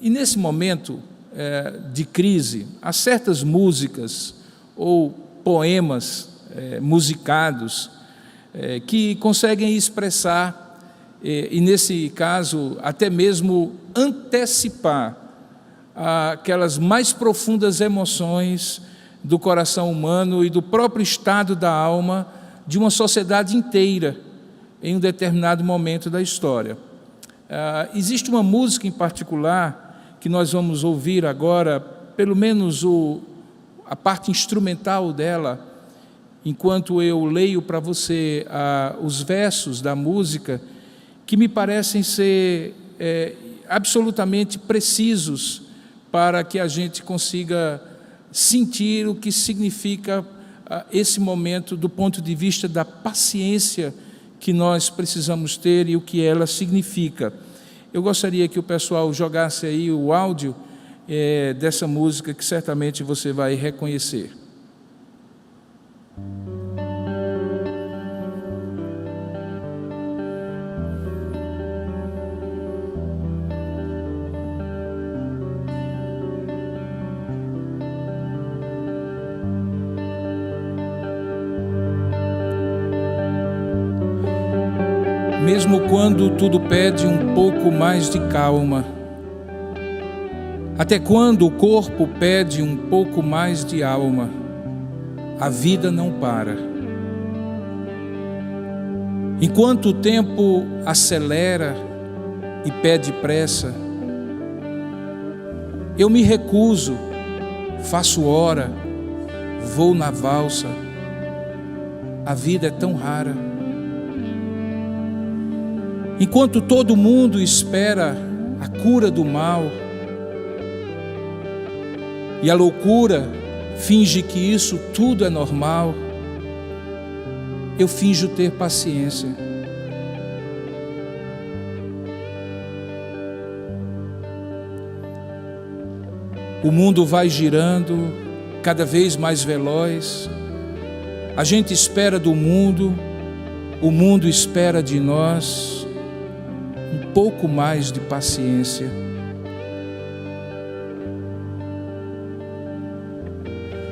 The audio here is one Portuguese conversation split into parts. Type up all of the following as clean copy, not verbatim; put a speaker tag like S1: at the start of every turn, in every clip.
S1: E nesse momento de crise, há certas músicas ou poemas musicados que conseguem expressar, e nesse caso até mesmo antecipar aquelas mais profundas emoções do coração humano e do próprio estado da alma de uma sociedade inteira em um determinado momento da história. Existe uma música em particular que nós vamos ouvir agora, pelo menos a parte instrumental dela, enquanto eu leio para você os versos da música, que me parecem ser absolutamente precisos para que a gente consiga sentir o que significa esse momento do ponto de vista da paciência que nós precisamos ter e o que ela significa. Eu gostaria que o pessoal jogasse aí o áudio dessa música, que certamente você vai reconhecer. Mesmo quando tudo pede um pouco mais de calma, até quando o corpo pede um pouco mais de alma, a vida não para. Enquanto o tempo acelera e pede pressa, eu me recuso, faço hora, vou na valsa, a vida é tão rara. Enquanto todo mundo espera a cura do mal e a loucura finge que isso tudo é normal, eu finjo ter paciência. O mundo vai girando cada vez mais veloz, a gente espera do mundo, o mundo espera de nós um pouco mais de paciência.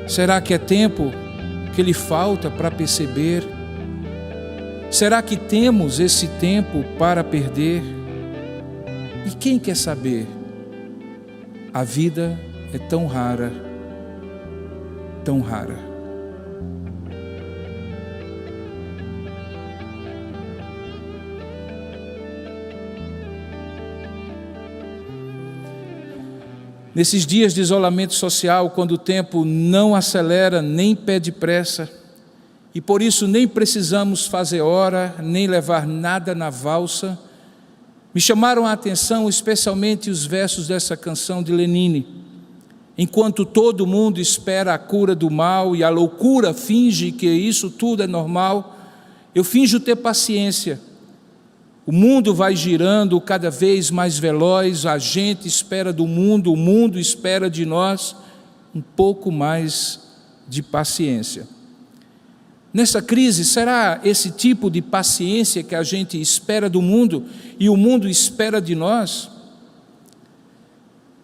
S1: Será que é tempo que lhe falta para perceber? Será que temos esse tempo para perder? E quem quer saber? A vida é tão rara, tão rara. Nesses dias de isolamento social, quando o tempo não acelera nem pede pressa, e por isso nem precisamos fazer hora, nem levar nada na valsa, me chamaram a atenção especialmente os versos dessa canção de Lenine. Enquanto todo mundo espera a cura do mal e a loucura finge que isso tudo é normal, eu finjo ter paciência. O mundo vai girando cada vez mais veloz, a gente espera do mundo, o mundo espera de nós um pouco mais de paciência. Nessa crise, será esse tipo de paciência que a gente espera do mundo e o mundo espera de nós?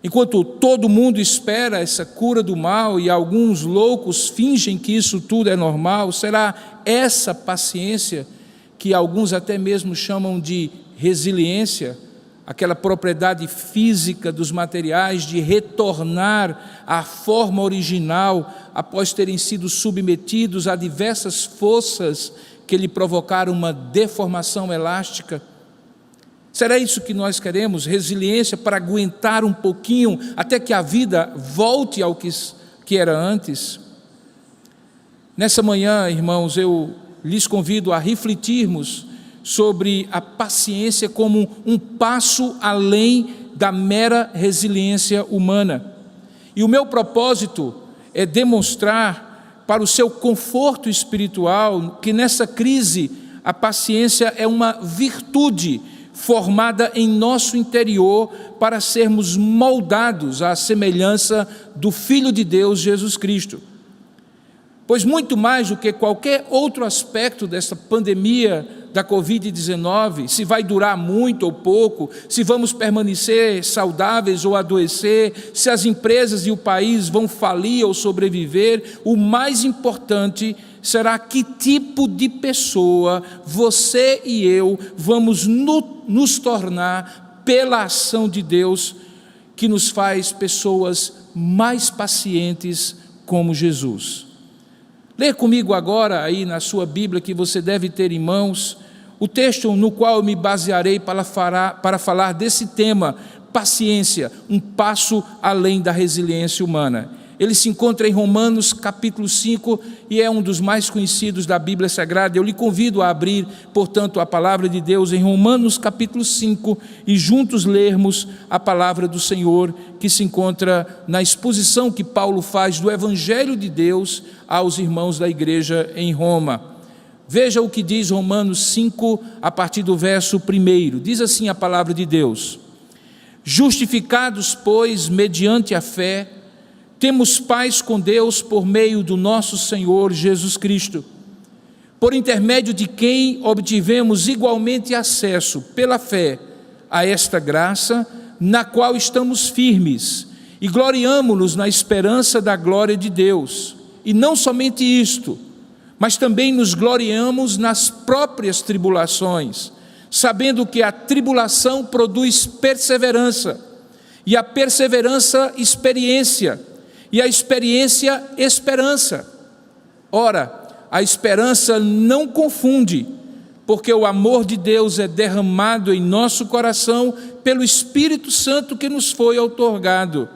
S1: Enquanto todo mundo espera essa cura do mal e alguns loucos fingem que isso tudo é normal, será essa paciência que alguns até mesmo chamam de resiliência, aquela propriedade física dos materiais de retornar à forma original após terem sido submetidos a diversas forças que lhe provocaram uma deformação elástica? Será isso que nós queremos? Resiliência para aguentar um pouquinho até que a vida volte ao que era antes? Nessa manhã, irmãos, eu lhes convido a refletirmos sobre a paciência como um passo além da mera resiliência humana. E o meu propósito é demonstrar para o seu conforto espiritual que nessa crise a paciência é uma virtude formada em nosso interior para sermos moldados à semelhança do Filho de Deus, Jesus Cristo. pois muito mais do que qualquer outro aspecto dessa pandemia da Covid-19, se vai durar muito ou pouco, se vamos permanecer saudáveis ou adoecer, se as empresas e o país vão falir ou sobreviver, o mais importante será que tipo de pessoa você e eu vamos nos tornar pela ação de Deus, que nos faz pessoas mais pacientes como Jesus. Leia comigo agora aí na sua Bíblia, que você deve ter em mãos, o texto no qual eu me basearei para falar desse tema, paciência, um passo além da resiliência humana. Ele se encontra em Romanos capítulo 5 e é um dos mais conhecidos da Bíblia Sagrada. Eu lhe convido a abrir, portanto, a palavra de Deus em Romanos capítulo 5 e juntos lermos a palavra do Senhor, que se encontra na exposição que Paulo faz do Evangelho de Deus aos irmãos da igreja em Roma. Veja o que diz Romanos 5, a partir do verso 1. Diz assim a palavra de Deus: justificados, pois, mediante a fé, temos paz com Deus por meio do nosso Senhor Jesus Cristo, por intermédio de quem obtivemos igualmente acesso, pela fé, a esta graça, na qual estamos firmes, e gloriamo-nos na esperança da glória de Deus. E não somente isto, mas também nos gloriamos nas próprias tribulações, sabendo que a tribulação produz perseverança, e a perseverança, experiência, e a experiência, esperança. Ora, a esperança não confunde, porque o amor de Deus é derramado em nosso coração pelo Espírito Santo que nos foi outorgado.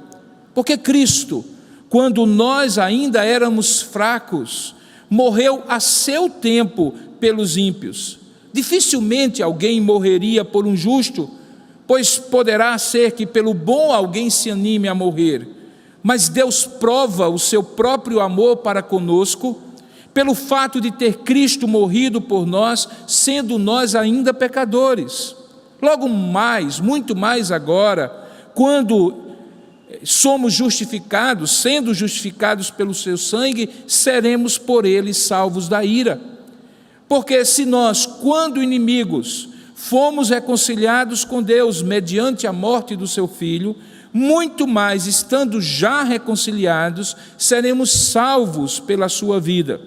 S1: Porque Cristo, quando nós ainda éramos fracos, morreu a seu tempo pelos ímpios. Dificilmente alguém morreria por um justo, pois poderá ser que pelo bom alguém se anime a morrer. Mas Deus prova o seu próprio amor para conosco, pelo fato de ter Cristo morrido por nós, sendo nós ainda pecadores. Logo mais, muito mais agora, quando somos justificados, sendo justificados pelo seu sangue, seremos por ele salvos da ira. Porque se nós, quando inimigos, fomos reconciliados com Deus mediante a morte do seu Filho, muito mais, estando já reconciliados, seremos salvos pela sua vida.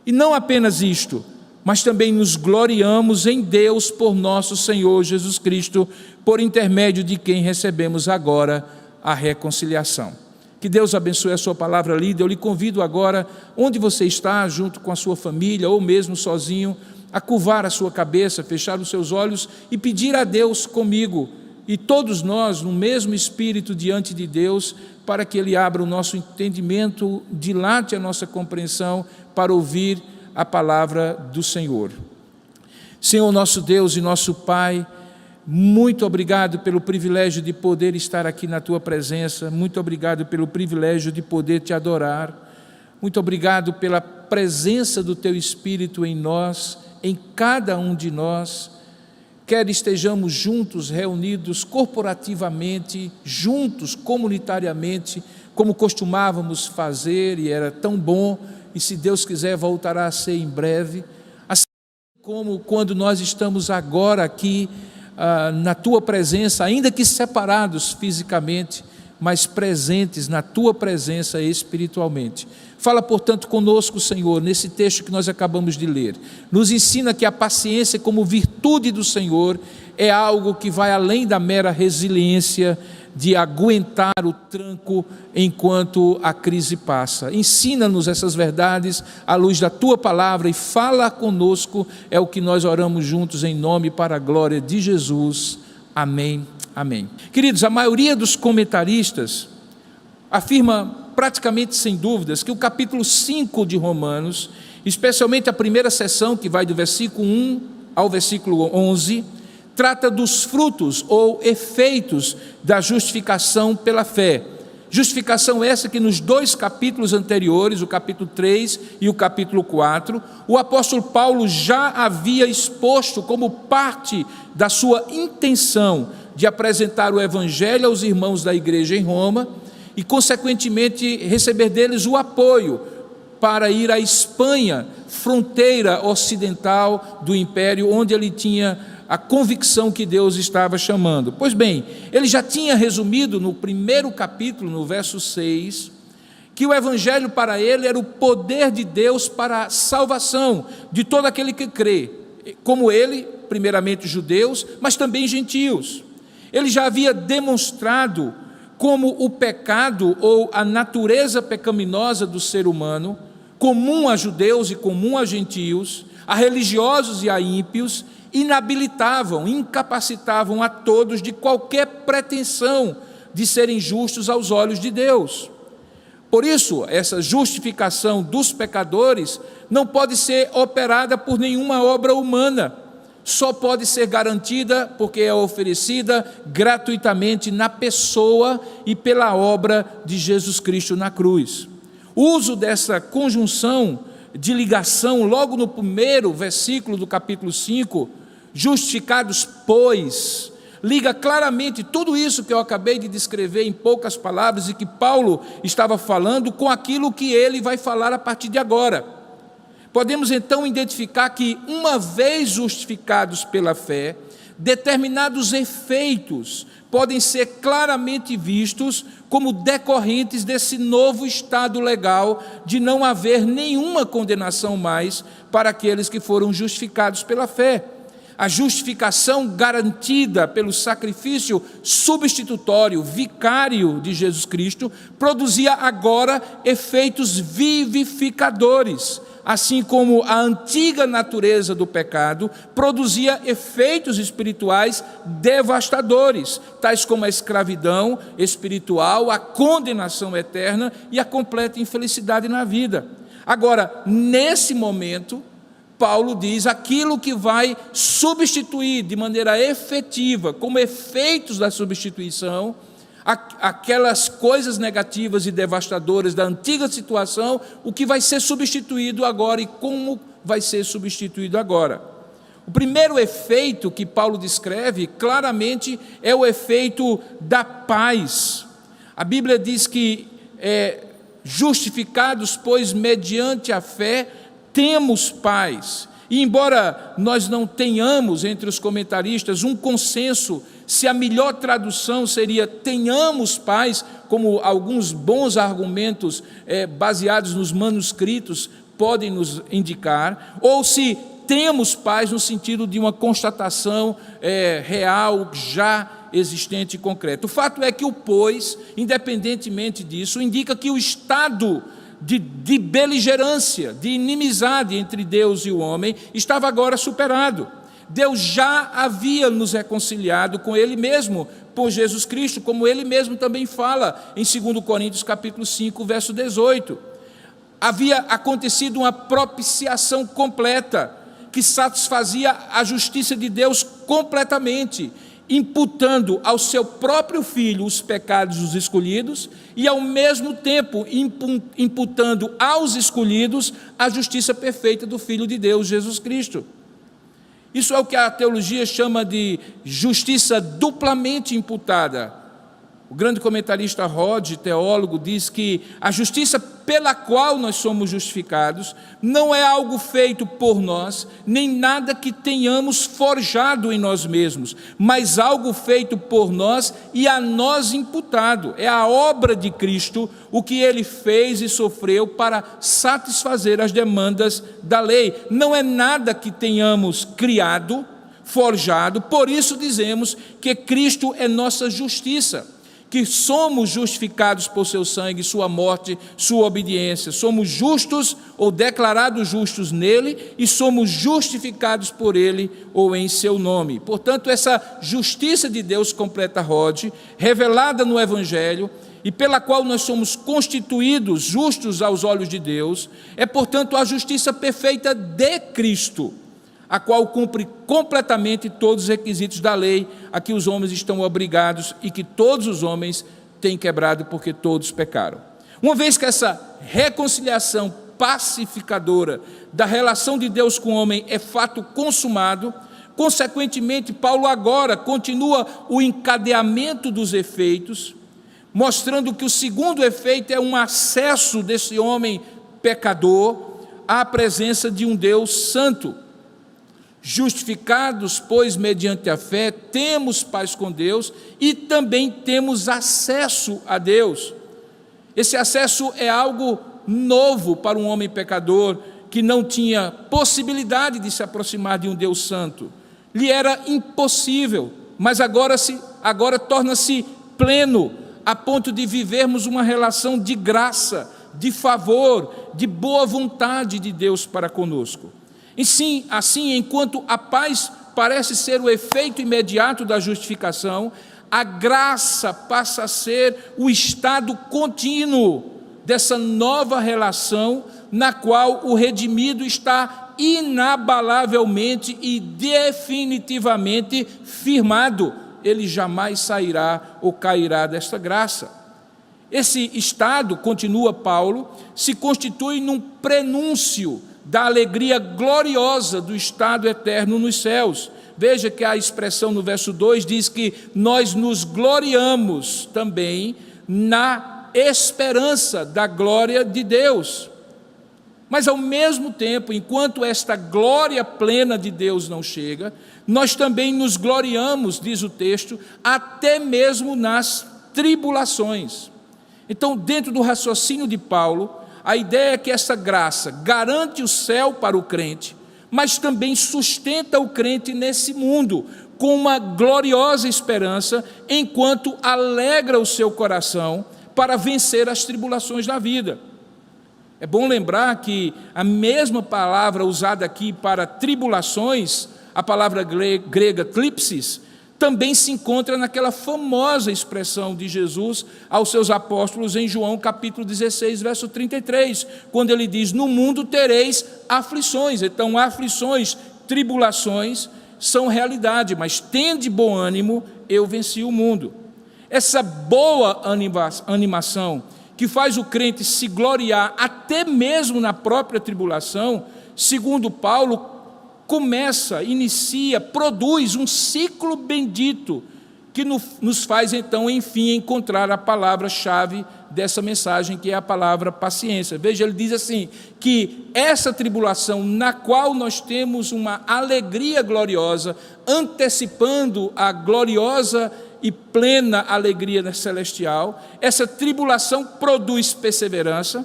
S1: E não apenas isto, mas também nos gloriamos em Deus por nosso Senhor Jesus Cristo, por intermédio de quem recebemos agora a reconciliação. Que Deus abençoe a sua palavra lida. Eu lhe convido agora, onde você está, junto com a sua família, ou mesmo sozinho, a curvar a sua cabeça, fechar os seus olhos e pedir a Deus comigo, e todos nós no mesmo espírito diante de Deus, para que Ele abra o nosso entendimento, dilate a nossa compreensão para ouvir a palavra do Senhor. Senhor nosso Deus e nosso Pai, muito obrigado pelo privilégio de poder estar aqui na Tua presença, muito obrigado pelo privilégio de poder Te adorar, muito obrigado pela presença do Teu Espírito em nós, em cada um de nós, quer estejamos juntos, reunidos corporativamente, juntos, comunitariamente, como costumávamos fazer, e era tão bom, e se Deus quiser voltará a ser em breve, assim como quando nós estamos agora aqui, na Tua presença, ainda que separados fisicamente, mas presentes na Tua presença espiritualmente. Fala, portanto, conosco, Senhor, nesse texto que nós acabamos de ler. Nos ensina que a paciência como virtude do Senhor é algo que vai além da mera resiliência de aguentar o tranco enquanto a crise passa. Ensina-nos essas verdades à luz da Tua palavra e fala conosco, é o que nós oramos juntos em nome e para a glória de Jesus. Amém, amém. Queridos, a maioria dos comentaristas afirma praticamente sem dúvidas que o capítulo 5 de Romanos, especialmente a primeira seção, que vai do versículo 1 ao versículo 11, trata dos frutos ou efeitos da justificação pela fé. Justificação essa que nos dois capítulos anteriores, o capítulo 3 e o capítulo 4, o apóstolo Paulo já havia exposto como parte da sua intenção de apresentar o evangelho aos irmãos da igreja em Roma e, consequentemente, receber deles o apoio para ir à Espanha, fronteira ocidental do império, onde ele tinha a convicção que Deus estava chamando. Pois bem, ele já tinha resumido no primeiro capítulo, no verso 6, que o evangelho para ele era o poder de Deus para a salvação de todo aquele que crê, como ele, primeiramente judeus, mas também gentios. Ele já havia demonstrado como o pecado ou a natureza pecaminosa do ser humano, comum a judeus e comum a gentios, a religiosos e a ímpios, inabilitavam, incapacitavam a todos de qualquer pretensão de serem justos aos olhos de Deus. Por isso, essa justificação dos pecadores não pode ser operada por nenhuma obra humana, só pode ser garantida porque é oferecida gratuitamente na pessoa e pela obra de Jesus Cristo na cruz. O uso dessa conjunção de ligação, logo no primeiro versículo do capítulo 5, justificados, pois, liga claramente tudo isso que eu acabei de descrever em poucas palavras e que Paulo estava falando com aquilo que ele vai falar a partir de agora. Podemos então identificar que, uma vez justificados pela fé, determinados efeitos podem ser claramente vistos como decorrentes desse novo estado legal de não haver nenhuma condenação mais para aqueles que foram justificados pela fé. A justificação garantida pelo sacrifício substitutório, vicário de Jesus Cristo, produzia agora efeitos vivificadores, assim como a antiga natureza do pecado produzia efeitos espirituais devastadores, tais como a escravidão espiritual, a condenação eterna e a completa infelicidade na vida. Agora, nesse momento, Paulo diz aquilo que vai substituir de maneira efetiva, como efeitos da substituição, aquelas coisas negativas e devastadoras da antiga situação, o que vai ser substituído agora e como vai ser substituído agora. O primeiro efeito que Paulo descreve claramente é o efeito da paz. A Bíblia diz que justificados, pois, mediante a fé, temos paz. E embora nós não tenhamos entre os comentaristas um consenso se a melhor tradução seria tenhamos paz, como alguns bons argumentos baseados nos manuscritos podem nos indicar, ou se temos paz no sentido de uma constatação real, já existente e concreta. O fato é que o pois, independentemente disso, indica que o estado de beligerância, de inimizade entre Deus e o homem, estava agora superado. Deus já havia nos reconciliado com Ele mesmo, por Jesus Cristo, como Ele mesmo também fala em 2 Coríntios capítulo 5, verso 18. Havia acontecido uma propiciação completa, que satisfazia a justiça de Deus completamente, imputando ao seu próprio Filho os pecados dos escolhidos e, ao mesmo tempo, imputando aos escolhidos a justiça perfeita do Filho de Deus, Jesus Cristo. Isso é o que a teologia chama de justiça duplamente imputada. O grande comentarista Rod, teólogo, diz que a justiça pela qual nós somos justificados não é algo feito por nós, nem nada que tenhamos forjado em nós mesmos, mas algo feito por nós e a nós imputado. É a obra de Cristo, o que Ele fez e sofreu para satisfazer as demandas da lei. Não é nada que tenhamos criado, forjado, por isso dizemos que Cristo é nossa justiça, que somos justificados por seu sangue, sua morte, sua obediência. Somos justos ou declarados justos nele e somos justificados por ele ou em seu nome. Portanto, essa justiça de Deus, completa Rod, revelada no Evangelho e pela qual nós somos constituídos justos aos olhos de Deus, é, portanto, a justiça perfeita de Cristo, a qual cumpre completamente todos os requisitos da lei a que os homens estão obrigados e que todos os homens têm quebrado porque todos pecaram. Uma vez que essa reconciliação pacificadora da relação de Deus com o homem é fato consumado, consequentemente, Paulo agora continua o encadeamento dos efeitos, mostrando que o segundo efeito é um acesso desse homem pecador à presença de um Deus santo. Justificados, pois, mediante a fé, temos paz com Deus e também temos acesso a Deus. Esse acesso é algo novo para um homem pecador que não tinha possibilidade de se aproximar de um Deus santo. Lhe era impossível, mas agora torna-se pleno, a ponto de vivermos uma relação de graça, de favor, de boa vontade de Deus para conosco. E sim, assim, enquanto a paz parece ser o efeito imediato da justificação, a graça passa a ser o estado contínuo dessa nova relação na qual o redimido está inabalavelmente e definitivamente firmado. Ele jamais sairá ou cairá desta graça. Esse estado, continua Paulo, se constitui num prenúncio da alegria gloriosa do estado eterno nos céus. Veja que a expressão no verso 2 diz que nós nos gloriamos também na esperança da glória de Deus. Mas ao mesmo tempo, enquanto esta glória plena de Deus não chega, nós também nos gloriamos, diz o texto, até mesmo nas tribulações. Então, dentro do raciocínio de Paulo, a ideia é que essa graça garante o céu para o crente, mas também sustenta o crente nesse mundo, com uma gloriosa esperança, enquanto alegra o seu coração para vencer as tribulações da vida. É bom lembrar que a mesma palavra usada aqui para tribulações, a palavra grega thlipsis, também se encontra naquela famosa expressão de Jesus aos seus apóstolos em João capítulo 16, verso 33, quando ele diz: no mundo tereis aflições. Então, aflições, tribulações são realidade, mas tende bom ânimo, eu venci o mundo. Essa boa animação que faz o crente se gloriar até mesmo na própria tribulação, segundo Paulo, inicia, produz um ciclo bendito que nos faz então, enfim, encontrar a palavra-chave dessa mensagem, que é a palavra paciência. Veja, ele diz assim, que essa tribulação na qual nós temos uma alegria gloriosa, antecipando a gloriosa e plena alegria celestial, essa tribulação produz perseverança,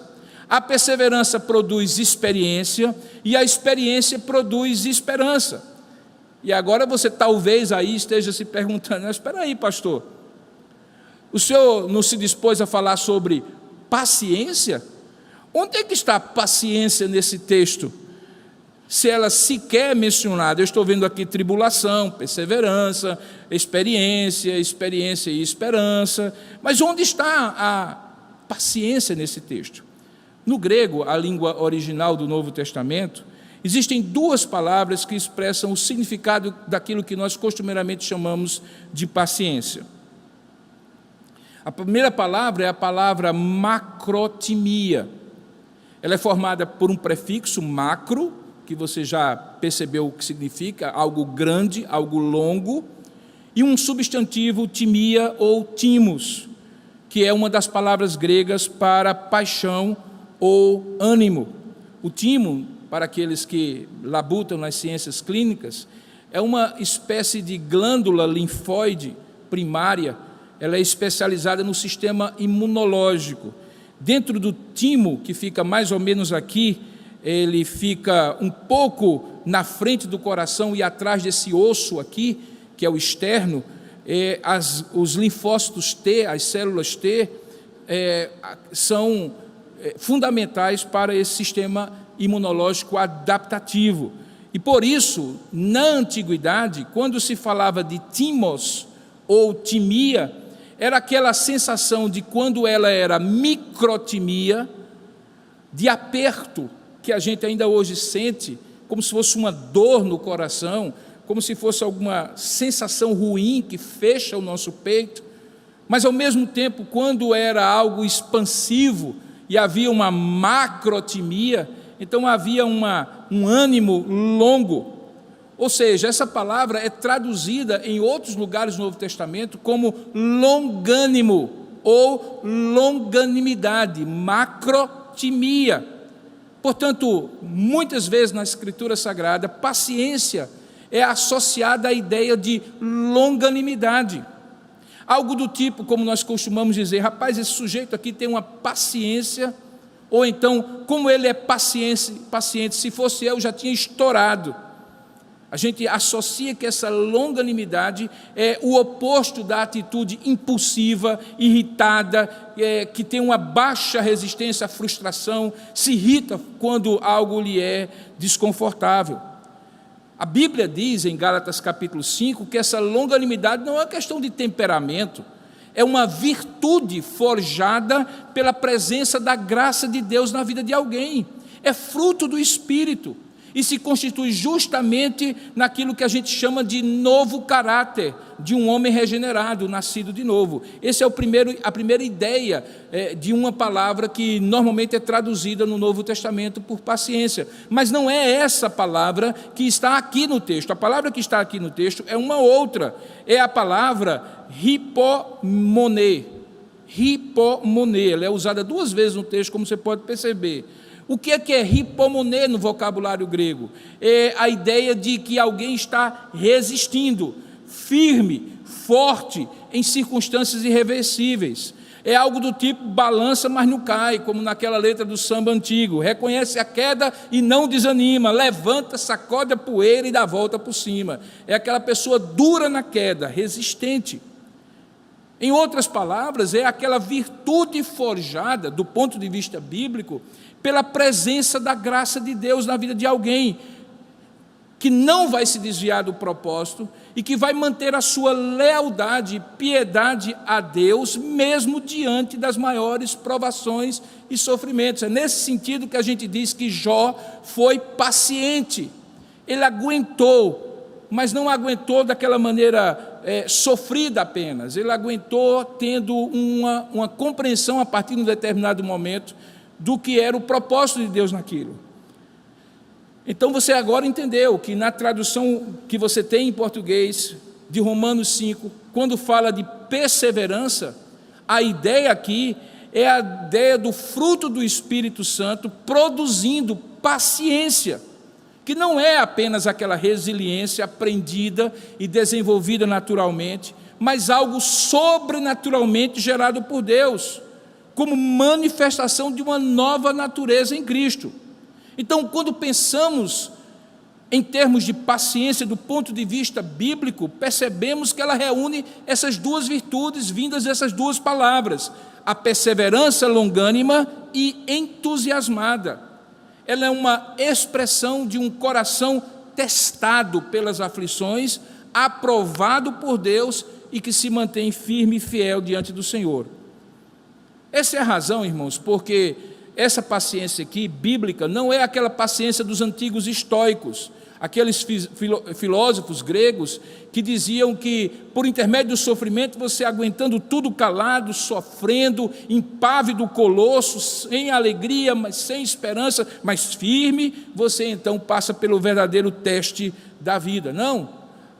S1: a perseverança produz experiência, e a experiência produz esperança. E agora você talvez aí esteja se perguntando: mas espera aí, pastor, o senhor não se dispôs a falar sobre paciência? Onde é que está a paciência nesse texto? Se ela sequer é mencionada, eu estou vendo aqui tribulação, perseverança, experiência e esperança, mas onde está a paciência nesse texto? No grego, a língua original do Novo Testamento, existem duas palavras que expressam o significado daquilo que nós costumeiramente chamamos de paciência. A primeira palavra é a palavra macrotimia. Ela é formada por um prefixo macro, que você já percebeu o que significa, algo grande, algo longo, e um substantivo timia ou timos, que é uma das palavras gregas para paixão ou ânimo. O timo, para aqueles que labutam nas ciências clínicas, é uma espécie de glândula linfóide primária. Ela é especializada no sistema imunológico. Dentro do timo, que fica mais ou menos aqui, ele fica um pouco na frente do coração e atrás desse osso aqui, que é o externo, os linfócitos T, as células T, são fundamentais para esse sistema imunológico adaptativo. E por isso, na antiguidade, quando se falava de timos ou timia, era aquela sensação de, quando ela era microtimia, de aperto, que a gente ainda hoje sente, como se fosse uma dor no coração, como se fosse alguma sensação ruim que fecha o nosso peito, mas ao mesmo tempo, quando era algo expansivo e havia uma macrotimia, então havia um ânimo longo. Ou seja, essa palavra é traduzida em outros lugares do Novo Testamento como longânimo ou longanimidade, macrotimia. Portanto, muitas vezes na Escritura Sagrada, paciência é associada à ideia de longanimidade. Algo do tipo, como nós costumamos dizer, rapaz, esse sujeito aqui tem uma paciência, ou então, como ele é paciente, se fosse eu já tinha estourado. A gente associa que essa longanimidade é o oposto da atitude impulsiva, irritada, que tem uma baixa resistência à frustração, se irrita quando algo lhe é desconfortável. A Bíblia diz em Gálatas capítulo 5 que essa longanimidade não é uma questão de temperamento, é uma virtude forjada pela presença da graça de Deus na vida de alguém, é fruto do Espírito. E se constitui justamente naquilo que a gente chama de novo caráter, de um homem regenerado, nascido de novo. Essa é a primeira ideia de uma palavra que normalmente é traduzida no Novo Testamento por paciência. Mas não é essa palavra que está aqui no texto. A palavra que está aqui no texto é uma outra. É a palavra hipomone. Hipomone. Ela é usada 2 vezes no texto, como você pode perceber. O que é hipomone no vocabulário grego? É a ideia de que alguém está resistindo, firme, forte, em circunstâncias irreversíveis. É algo do tipo balança, mas não cai, como naquela letra do samba antigo. Reconhece a queda e não desanima, levanta, sacode a poeira e dá a volta por cima. É aquela pessoa dura na queda, resistente. Em outras palavras, é aquela virtude forjada, do ponto de vista bíblico, pela presença da graça de Deus na vida de alguém, que não vai se desviar do propósito e que vai manter a sua lealdade e piedade a Deus, mesmo diante das maiores provações e sofrimentos. É nesse sentido que a gente diz que Jó foi paciente, ele aguentou, mas não aguentou daquela maneira sofrida apenas, ele aguentou tendo uma compreensão a partir de um determinado momento do que era o propósito de Deus naquilo. Então você agora entendeu que na tradução que você tem em português de Romanos 5, quando fala de perseverança, a ideia aqui é a ideia do fruto do Espírito Santo produzindo paciência, que não é apenas aquela resiliência aprendida e desenvolvida naturalmente, mas algo sobrenaturalmente gerado por Deus, como manifestação de uma nova natureza em Cristo. Então, quando pensamos em termos de paciência do ponto de vista bíblico, percebemos que ela reúne essas 2 virtudes vindas dessas 2 palavras, a perseverança longânima e entusiasmada. Ela é uma expressão de um coração testado pelas aflições, aprovado por Deus e que se mantém firme e fiel diante do Senhor. Essa é a razão, irmãos, porque essa paciência aqui, bíblica, não é aquela paciência dos antigos estoicos, aqueles filósofos gregos que diziam que, por intermédio do sofrimento, você aguentando tudo calado, sofrendo, impávido colosso, sem alegria, mas sem esperança, mas firme, você então passa pelo verdadeiro teste da vida. Não,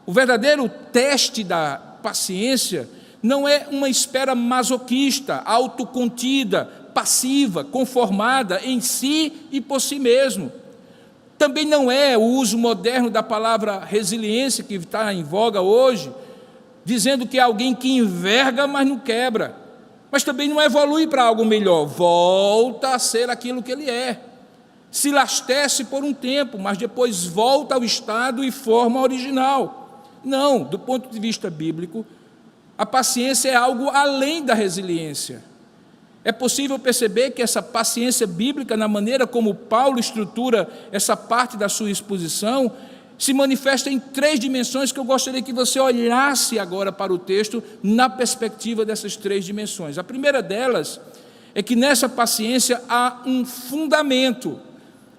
S1: o verdadeiro teste da paciência não é uma espera masoquista, autocontida, passiva, conformada em si e por si mesmo. Também não é o uso moderno da palavra resiliência, que está em voga hoje, dizendo que é alguém que enverga, mas não quebra. Mas também não evolui para algo melhor, volta a ser aquilo que ele é. Se lastece por um tempo, mas depois volta ao estado e forma original. Não, do ponto de vista bíblico, a paciência é algo além da resiliência. É possível perceber que essa paciência bíblica, na maneira como Paulo estrutura essa parte da sua exposição, se manifesta em 3 dimensões que eu gostaria que você olhasse agora para o texto na perspectiva dessas 3 dimensões. A primeira delas é que nessa paciência há um fundamento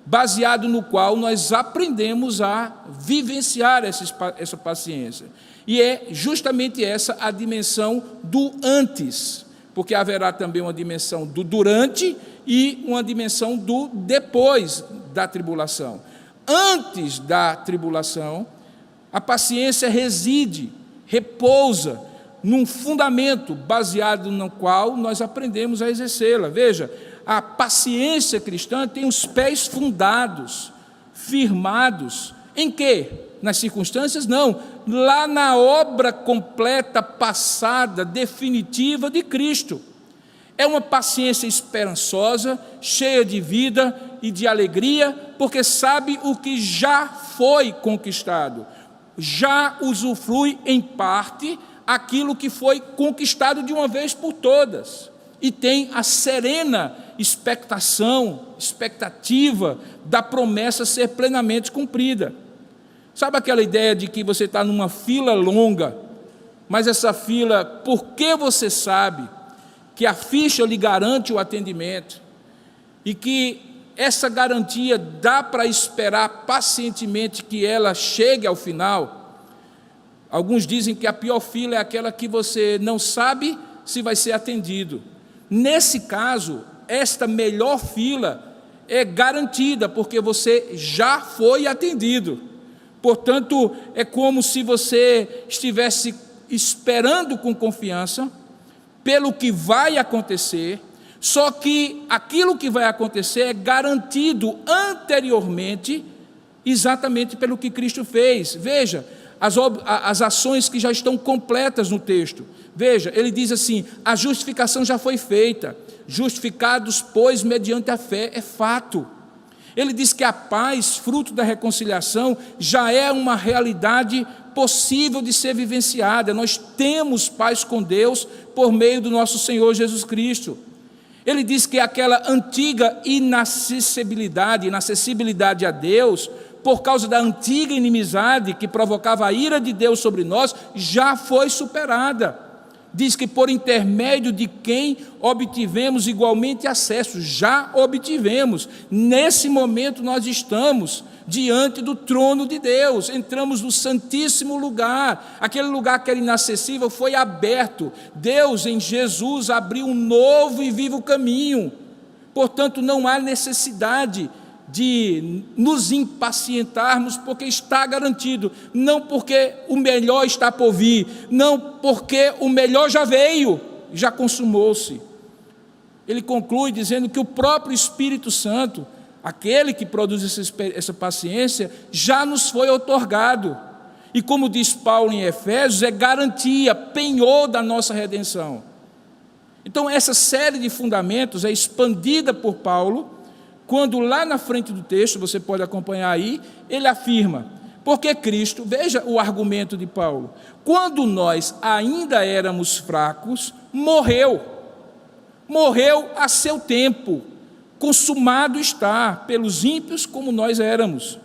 S1: baseado no qual nós aprendemos a vivenciar essa paciência. E é justamente essa a dimensão do antes, porque haverá também uma dimensão do durante e uma dimensão do depois da tribulação. Antes da tribulação, a paciência reside, repousa num fundamento baseado no qual nós aprendemos a exercê-la. Veja, a paciência cristã tem os pés fundados, firmados. Em quê? Nas circunstâncias? Não. Lá na obra completa, passada, definitiva de Cristo. É uma paciência esperançosa, cheia de vida e de alegria, porque sabe o que já foi conquistado. Já usufrui em parte aquilo que foi conquistado de uma vez por todas. E tem a serena expectativa da promessa ser plenamente cumprida. Sabe aquela ideia de que você está numa fila longa, mas essa fila, porque você sabe que a ficha lhe garante o atendimento e que essa garantia dá para esperar pacientemente que ela chegue ao final. Alguns dizem que a pior fila é aquela que você não sabe se vai ser atendido. Nesse caso, esta melhor fila é garantida, porque você já foi atendido. Portanto, é como se você estivesse esperando com confiança pelo que vai acontecer, só que aquilo que vai acontecer é garantido anteriormente, exatamente pelo que Cristo fez. Veja, as ações que já estão completas no texto. Veja, ele diz assim: a justificação já foi feita, justificados, pois, mediante a fé, é fato. Ele diz que a paz, fruto da reconciliação, já é uma realidade possível de ser vivenciada. Nós temos paz com Deus por meio do nosso Senhor Jesus Cristo. Ele diz que aquela antiga inacessibilidade a Deus, por causa da antiga inimizade que provocava a ira de Deus sobre nós, já foi superada. Diz que por intermédio de quem obtivemos igualmente acesso, já obtivemos. Nesse momento nós estamos diante do trono de Deus, entramos no santíssimo lugar, aquele lugar que era inacessível foi aberto. Deus em Jesus abriu um novo e vivo caminho. Portanto, não há necessidade de nos impacientarmos, porque está garantido, não porque o melhor está por vir, não porque o melhor já veio, já consumou-se. Ele conclui dizendo que o próprio Espírito Santo, aquele que produz essa paciência, já nos foi outorgado, e como diz Paulo em Efésios, é garantia, penhor da nossa redenção. Então essa série de fundamentos é expandida por Paulo, quando lá na frente do texto, você pode acompanhar aí, ele afirma: porque Cristo, veja o argumento de Paulo, quando nós ainda éramos fracos, morreu a seu tempo, consumado está, pelos ímpios como nós éramos.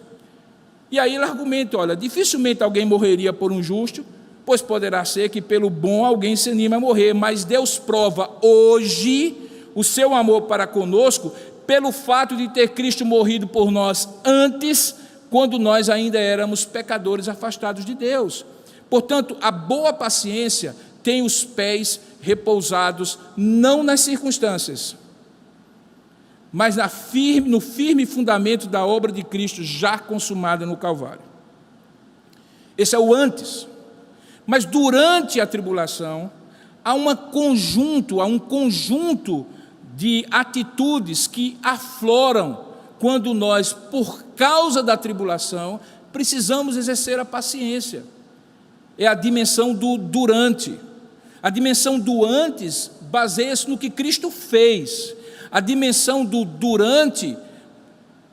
S1: E aí ele argumenta: olha, dificilmente alguém morreria por um justo, pois poderá ser que pelo bom alguém se anime a morrer, mas Deus prova hoje o seu amor para conosco, pelo fato de ter Cristo morrido por nós antes, quando nós ainda éramos pecadores afastados de Deus. Portanto, a boa paciência tem os pés repousados não nas circunstâncias, mas no firme fundamento da obra de Cristo já consumada no Calvário. Esse é o antes. Mas durante a tribulação, há um conjunto de atitudes que afloram quando nós, por causa da tribulação, precisamos exercer a paciência. É a dimensão do durante. A dimensão do antes baseia-se no que Cristo fez. A dimensão do durante,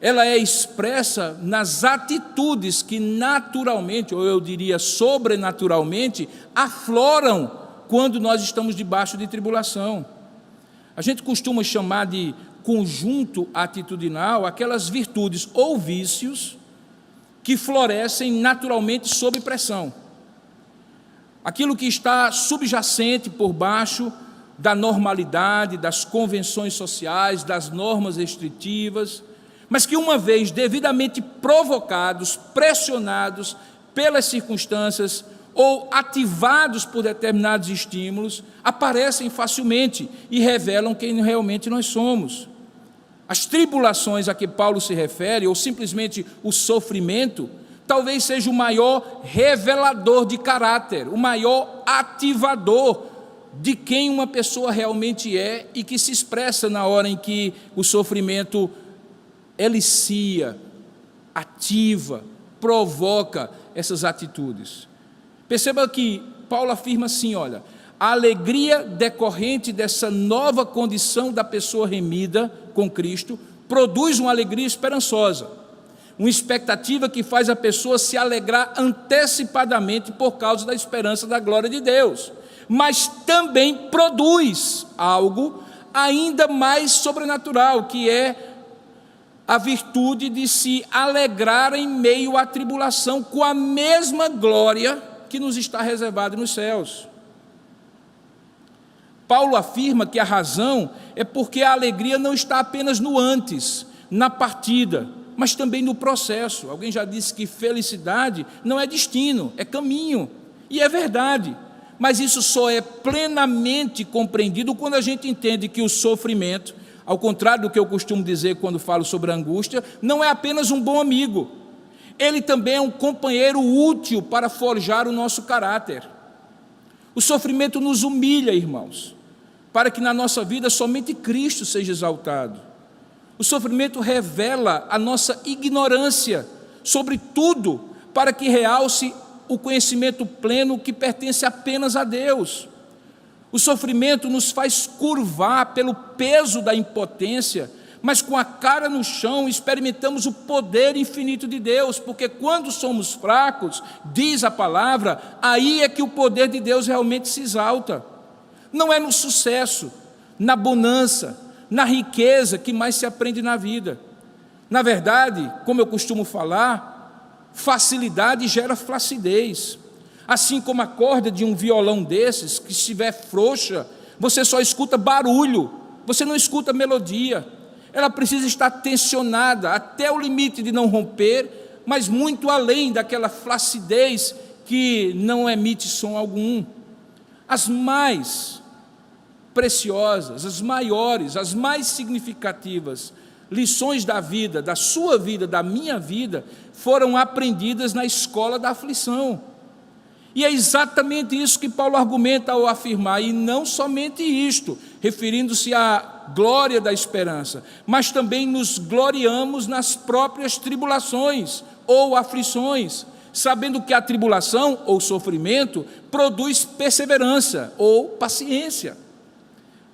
S1: ela é expressa nas atitudes que naturalmente, ou eu diria sobrenaturalmente, afloram quando nós estamos debaixo de tribulação. A gente costuma chamar de conjunto atitudinal aquelas virtudes ou vícios que florescem naturalmente sob pressão. Aquilo que está subjacente por baixo da normalidade, das convenções sociais, das normas restritivas, mas que uma vez devidamente provocados, pressionados pelas circunstâncias, ou ativados por determinados estímulos, aparecem facilmente e revelam quem realmente nós somos. As tribulações a que Paulo se refere, ou simplesmente o sofrimento, talvez seja o maior revelador de caráter, o maior ativador de quem uma pessoa realmente é e que se expressa na hora em que o sofrimento elicia, ativa, provoca essas atitudes. Perceba que Paulo afirma assim, olha, a alegria decorrente dessa nova condição da pessoa remida com Cristo produz uma alegria esperançosa, uma expectativa que faz a pessoa se alegrar antecipadamente por causa da esperança da glória de Deus, mas também produz algo ainda mais sobrenatural, que é a virtude de se alegrar em meio à tribulação com a mesma glória que nos está reservada nos céus. Paulo afirma que a razão é porque a alegria não está apenas no antes, na partida, mas também no processo. Alguém já disse que felicidade não é destino, é caminho, e é verdade. Mas isso só é plenamente compreendido quando a gente entende que o sofrimento, ao contrário do que eu costumo dizer quando falo sobre a angústia, não é apenas um bom amigo. Ele também é um companheiro útil para forjar o nosso caráter. O sofrimento nos humilha, irmãos, para que na nossa vida somente Cristo seja exaltado. O sofrimento revela a nossa ignorância sobre tudo, para que realce o conhecimento pleno que pertence apenas a Deus. O sofrimento nos faz curvar pelo peso da impotência, mas com a cara no chão experimentamos o poder infinito de Deus, porque quando somos fracos, diz a palavra, aí é que o poder de Deus realmente se exalta. Não é no sucesso, na bonança, na riqueza que mais se aprende na vida. Na verdade, como eu costumo falar, facilidade gera flacidez. Assim como a corda de um violão desses, que estiver frouxa, você só escuta barulho, você não escuta melodia. Ela precisa estar tensionada até o limite de não romper, mas muito além daquela flacidez que não emite som algum. As mais preciosas, as maiores, as mais significativas lições da vida, da sua vida, da minha vida, foram aprendidas na escola da aflição. E é exatamente isso que Paulo argumenta ao afirmar, e não somente isto, referindo-se à glória da esperança, mas também nos gloriamos nas próprias tribulações ou aflições, sabendo que a tribulação ou sofrimento produz perseverança ou paciência.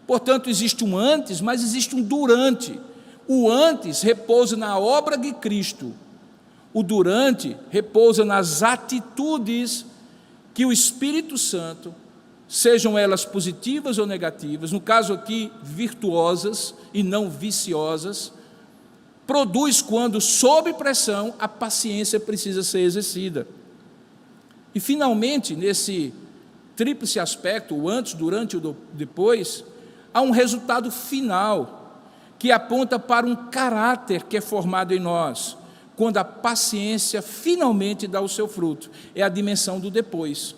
S1: Portanto, existe um antes, mas existe um durante. O antes repousa na obra de Cristo, o durante repousa nas atitudes que o Espírito Santo, sejam elas positivas ou negativas, no caso aqui virtuosas e não viciosas, produz quando, sob pressão, a paciência precisa ser exercida. E finalmente, nesse tríplice aspecto, o antes, durante e o depois, há um resultado final que aponta para um caráter que é formado em nós, quando a paciência finalmente dá o seu fruto. É a dimensão do depois.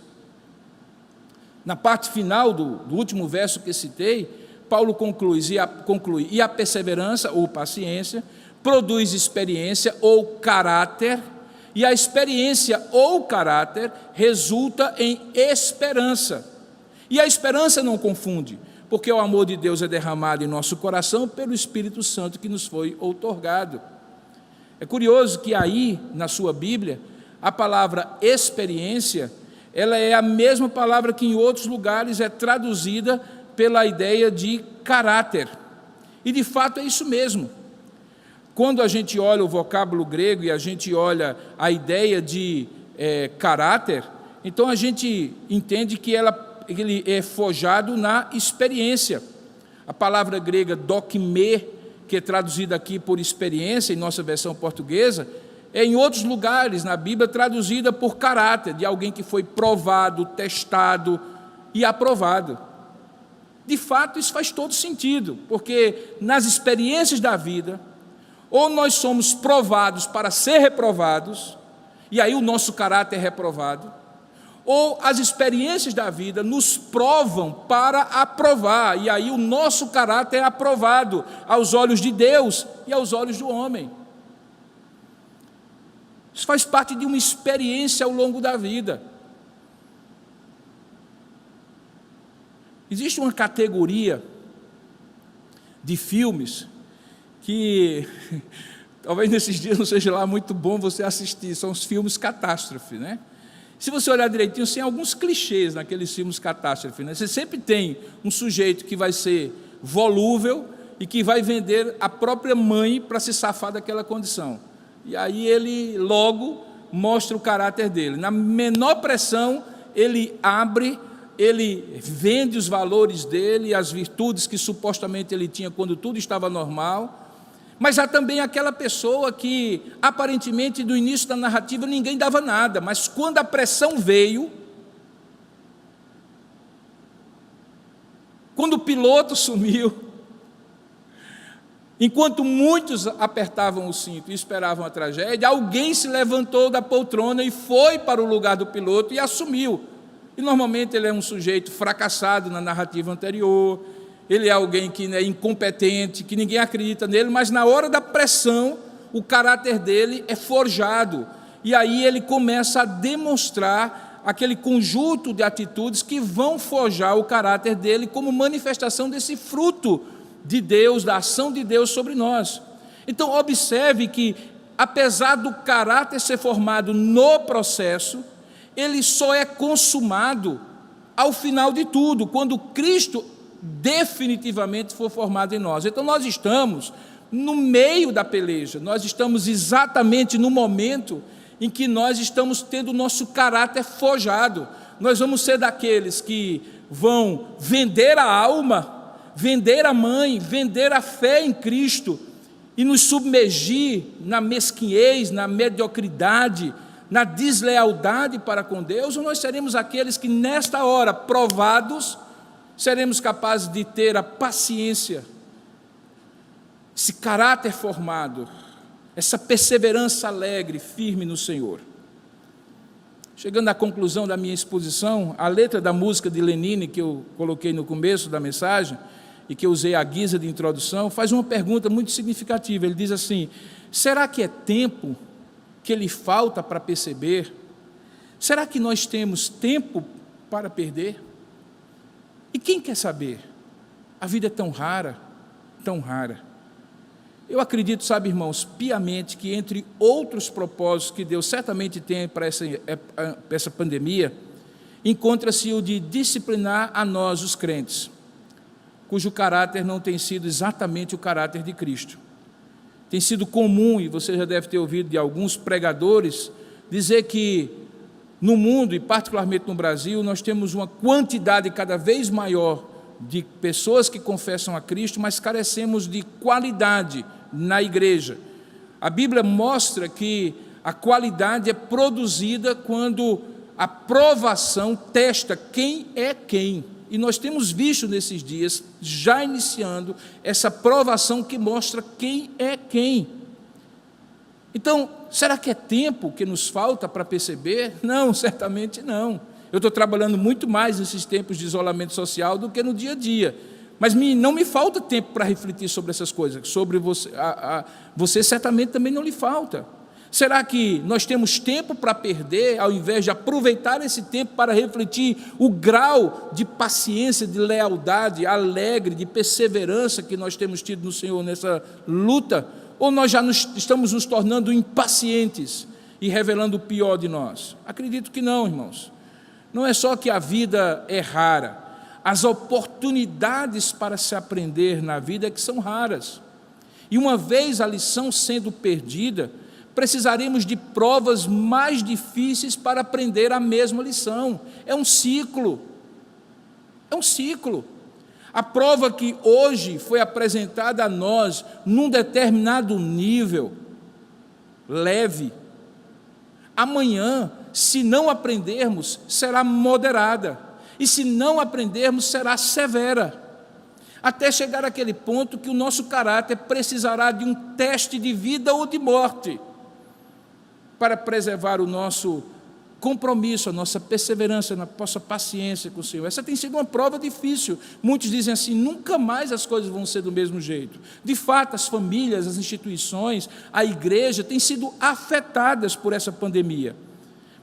S1: Na parte final do último verso que citei, Paulo conclui, e a perseverança, ou paciência, produz experiência ou caráter, e a experiência ou caráter resulta em esperança. E a esperança não confunde, porque o amor de Deus é derramado em nosso coração pelo Espírito Santo que nos foi outorgado. É curioso que aí, na sua Bíblia, a palavra experiência, ela é a mesma palavra que em outros lugares é traduzida pela ideia de caráter. E de fato é isso mesmo. Quando a gente olha o vocábulo grego e a gente olha a ideia de caráter, então a gente entende que ele é forjado na experiência. A palavra grega dokme, que é traduzida aqui por experiência, em nossa versão portuguesa, é em outros lugares na Bíblia traduzida por caráter, de alguém que foi provado, testado e aprovado. De fato, isso faz todo sentido, porque nas experiências da vida, ou nós somos provados para ser reprovados, e aí o nosso caráter é reprovado, ou as experiências da vida nos provam para aprovar, e aí o nosso caráter é aprovado aos olhos de Deus e aos olhos do homem. Isso faz parte de uma experiência ao longo da vida. Existe uma categoria de filmes que talvez nesses dias não seja lá muito bom você assistir, são os filmes catástrofe, né? Se você olhar direitinho, tem alguns clichês naqueles filmes catástrofe, né? Você sempre tem um sujeito que vai ser volúvel e que vai vender a própria mãe para se safar daquela condição. E aí ele logo mostra o caráter dele. Na menor pressão, ele abre, ele vende os valores dele, as virtudes que supostamente ele tinha quando tudo estava normal. Mas há também aquela pessoa que, aparentemente, do início da narrativa, ninguém dava nada, mas quando a pressão veio, quando o piloto sumiu, enquanto muitos apertavam o cinto e esperavam a tragédia, alguém se levantou da poltrona e foi para o lugar do piloto e assumiu. E normalmente ele é um sujeito fracassado na narrativa anterior, ele é alguém que é incompetente, que ninguém acredita nele, mas na hora da pressão, o caráter dele é forjado. E aí ele começa a demonstrar aquele conjunto de atitudes que vão forjar o caráter dele como manifestação desse fruto de Deus, da ação de Deus sobre nós. Então, observe que, apesar do caráter ser formado no processo, ele só é consumado ao final de tudo, quando Cristo definitivamente for formado em nós. Então nós estamos no meio da peleja, nós estamos exatamente no momento em que nós estamos tendo o nosso caráter forjado. Nós vamos ser daqueles que vão vender a alma, vender a mãe, vender a fé em Cristo e nos submergir na mesquinhez, na mediocridade, na deslealdade para com Deus, ou nós seremos aqueles que nesta hora, provados, seremos capazes de ter a paciência, esse caráter formado, essa perseverança alegre, firme no Senhor. Chegando à conclusão da minha exposição, a letra da música de Lenine, que eu coloquei no começo da mensagem, e que eu usei à guisa de introdução, faz uma pergunta muito significativa. Ele diz assim: será que é tempo que lhe falta para perceber? Será que nós temos tempo para perder? E quem quer saber? A vida é tão rara, tão rara. Eu acredito, sabe, irmãos, piamente, que entre outros propósitos que Deus certamente tem para essa pandemia, encontra-se o de disciplinar a nós, os crentes, cujo caráter não tem sido exatamente o caráter de Cristo. Tem sido comum, e você já deve ter ouvido de alguns pregadores, dizer que no mundo, e particularmente no Brasil, nós temos uma quantidade cada vez maior de pessoas que confessam a Cristo, mas carecemos de qualidade na igreja. A Bíblia mostra que a qualidade é produzida quando a provação testa quem é quem. E nós temos visto nesses dias, já iniciando, essa provação que mostra quem é quem. Então, será que é tempo que nos falta para perceber? Não, certamente não. Eu estou trabalhando muito mais nesses tempos de isolamento social do que no dia a dia. Mas não me falta tempo para refletir sobre essas coisas. Sobre você, você certamente também não lhe falta. Será que nós temos tempo para perder, ao invés de aproveitar esse tempo para refletir o grau de paciência, de lealdade, alegre, de perseverança que nós temos tido no Senhor nessa luta? Ou nós já estamos nos tornando impacientes e revelando o pior de nós? Acredito que não, irmãos. Não é só que a vida é rara, as oportunidades para se aprender na vida é que são raras. E uma vez a lição sendo perdida, precisaremos de provas mais difíceis para aprender a mesma lição. É um ciclo. É um ciclo. A prova que hoje foi apresentada a nós num determinado nível leve, amanhã, se não aprendermos, será moderada, e se não aprendermos, será severa, até chegar àquele ponto que o nosso caráter precisará de um teste de vida ou de morte para preservar o nosso compromisso, a nossa perseverança, a nossa paciência com o Senhor. Essa tem sido uma prova difícil. Muitos dizem assim: nunca mais as coisas vão ser do mesmo jeito. De fato, as famílias, as instituições, a igreja têm sido afetadas por essa pandemia.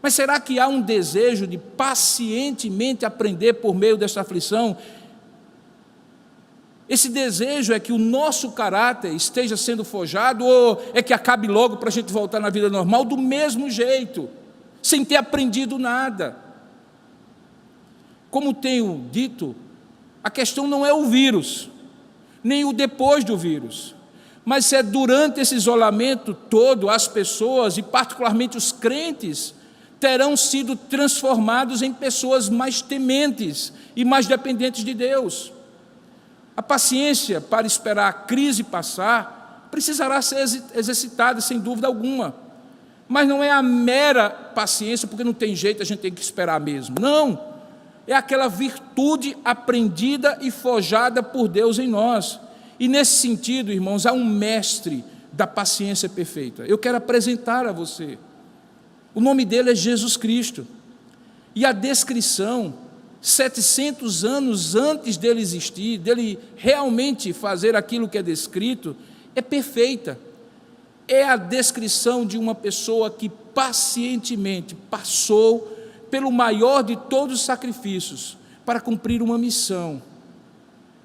S1: Mas será que há um desejo de pacientemente aprender por meio dessa aflição Esse desejo é que o nosso caráter esteja sendo forjado, ou é que acabe logo para a gente voltar na vida normal do mesmo jeito, sem ter aprendido nada. Como tenho dito, a questão não é o vírus, nem o depois do vírus, mas é durante esse isolamento todo, as pessoas, e particularmente os crentes, terão sido transformados em pessoas mais tementes e mais dependentes de Deus. A paciência para esperar a crise passar precisará ser exercitada, sem dúvida alguma. Mas não é a mera paciência, porque não tem jeito, a gente tem que esperar mesmo. Não, é aquela virtude aprendida e forjada por Deus em nós. E nesse sentido, irmãos, há um mestre da paciência perfeita. Eu quero apresentar a você. O nome dele é Jesus Cristo. E a descrição, 700 anos antes dele existir, dele realmente fazer aquilo que é descrito, é perfeita. É a descrição de uma pessoa que pacientemente passou pelo maior de todos os sacrifícios para cumprir uma missão.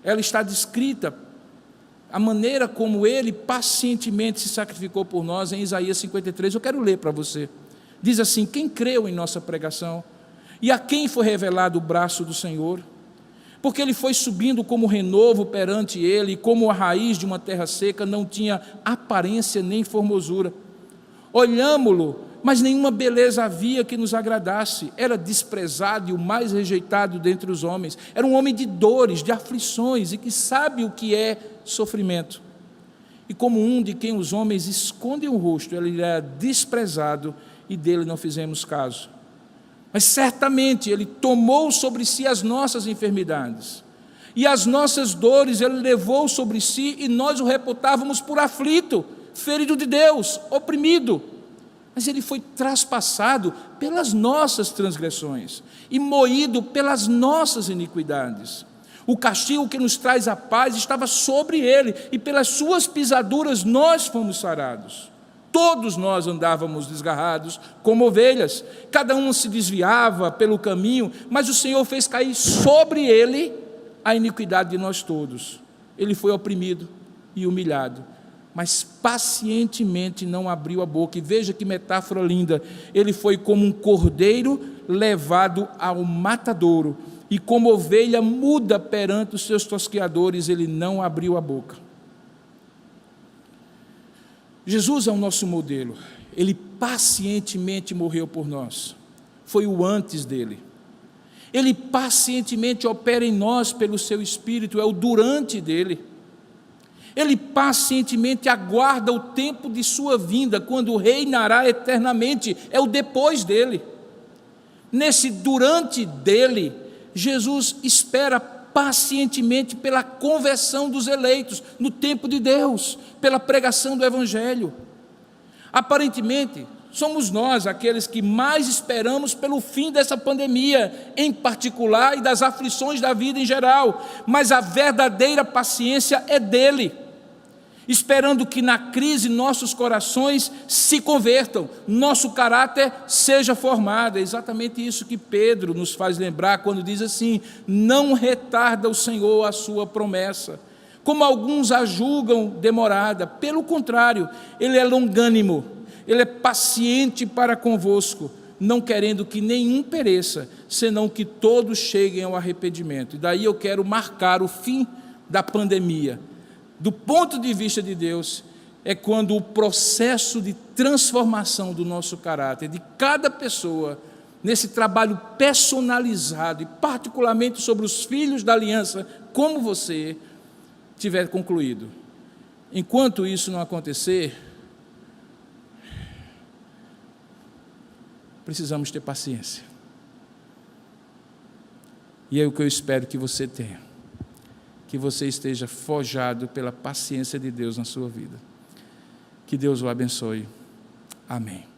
S1: Ela está descrita, a maneira como ele pacientemente se sacrificou por nós, em Isaías 53. Eu quero ler para você. Diz assim: quem creu em nossa pregação? E a quem foi revelado o braço do Senhor? Porque ele foi subindo como renovo perante ele, e como a raiz de uma terra seca, não tinha aparência nem formosura. Olhámo-lo, mas nenhuma beleza havia que nos agradasse. Era desprezado e o mais rejeitado dentre os homens. Era um homem de dores, de aflições, e que sabe o que é sofrimento. E como um de quem os homens escondem o rosto, ele era desprezado e dele não fizemos caso. Mas certamente ele tomou sobre si as nossas enfermidades, e as nossas dores ele levou sobre si, e nós o reputávamos por aflito, ferido de Deus, oprimido. Mas ele foi traspassado pelas nossas transgressões e moído pelas nossas iniquidades. O castigo que nos traz a paz estava sobre ele, e pelas suas pisaduras nós fomos sarados. Todos nós andávamos desgarrados como ovelhas, cada um se desviava pelo caminho, mas o Senhor fez cair sobre ele a iniquidade de nós todos. Ele foi oprimido e humilhado, mas pacientemente não abriu a boca. E veja que metáfora linda: ele foi como um cordeiro levado ao matadouro, e como ovelha muda perante os seus tosqueadores, ele não abriu a boca. Jesus é o nosso modelo. Ele pacientemente morreu por nós. Foi o antes dele. Ele pacientemente opera em nós pelo seu Espírito, é o durante dele. Ele pacientemente aguarda o tempo de sua vinda, quando reinará eternamente, é o depois dele. Nesse durante dele, Jesus espera pacientemente pela conversão dos eleitos, no tempo de Deus, pela pregação do Evangelho. Aparentemente, somos nós aqueles que mais esperamos pelo fim dessa pandemia, em particular, e das aflições da vida em geral, mas a verdadeira paciência é dele, esperando que na crise nossos corações se convertam, nosso caráter seja formado. É exatamente isso que Pedro nos faz lembrar quando diz assim: não retarda o Senhor a sua promessa, como alguns a julgam demorada. Pelo contrário, ele é longânimo, ele é paciente para convosco, não querendo que nenhum pereça, senão que todos cheguem ao arrependimento. E daí eu quero marcar o fim da pandemia. Do ponto de vista de Deus, é quando o processo de transformação do nosso caráter, de cada pessoa, nesse trabalho personalizado, e particularmente sobre os filhos da aliança, como você, tiver concluído. Enquanto isso não acontecer, precisamos ter paciência. E é o que eu espero que você tenha. Que você esteja forjado pela paciência de Deus na sua vida. Que Deus o abençoe. Amém.